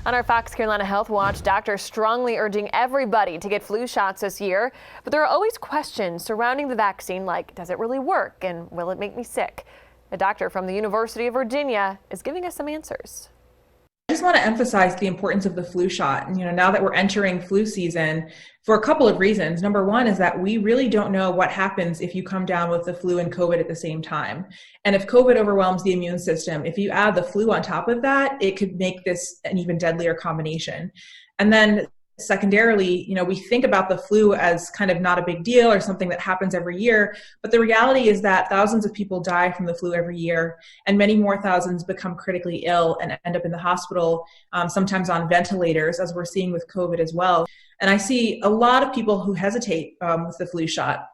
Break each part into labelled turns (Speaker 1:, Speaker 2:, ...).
Speaker 1: On our Fox Carolina Health Watch, doctors strongly urging everybody to get flu shots this year. But there are always questions surrounding the vaccine, like, does it really work and will it make me sick? A doctor from the University of Virginia is giving us some answers.
Speaker 2: I just want to emphasize the importance of the flu shot. And, now that we're entering flu season, for a couple of reasons. Number one is that we really don't know what happens if you come down with the flu and COVID at the same time. And if COVID overwhelms the immune system, if you add the flu on top of that, it could make this an even deadlier combination. And then secondarily, we think about the flu as kind of not a big deal or something that happens every year, but the reality is that thousands of people die from the flu every year, and many more thousands become critically ill and end up in the hospital, sometimes on ventilators, as we're seeing with COVID as well. And I see a lot of people who hesitate with the flu shot.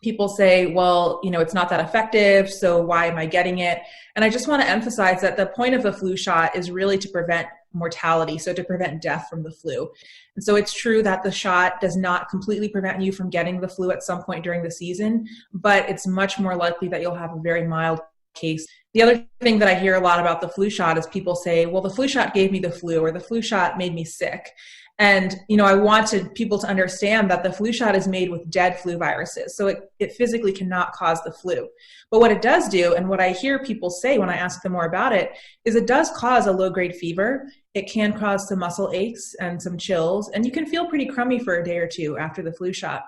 Speaker 2: People say, well, it's not that effective, so why am I getting it? And I just want to emphasize that the point of the flu shot is really to prevent mortality, so to prevent death from the flu. And so it's true that the shot does not completely prevent you from getting the flu at some point during the season, but it's much more likely that you'll have a very mild case. The other thing that I hear a lot about the flu shot is people say, well, the flu shot gave me the flu, or the flu shot made me sick. And, I wanted people to understand that the flu shot is made with dead flu viruses, so it physically cannot cause the flu. But what it does do, and what I hear people say when I ask them more about it, is it does cause a low-grade fever. It can cause some muscle aches and some chills, and you can feel pretty crummy for a day or two after the flu shot.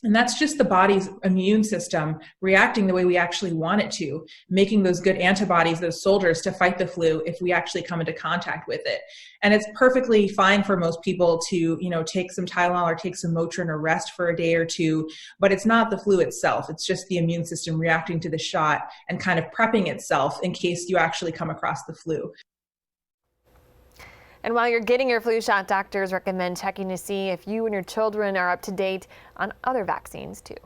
Speaker 2: And that's just the body's immune system reacting the way we actually want it to, making those good antibodies, those soldiers, to fight the flu if we actually come into contact with it. And it's perfectly fine for most people to, take some Tylenol or take some Motrin or rest for a day or two, but it's not the flu itself. It's just the immune system reacting to the shot and kind of prepping itself in case you actually come across the flu.
Speaker 1: And while you're getting your flu shot, doctors recommend checking to see if you and your children are up to date on other vaccines too.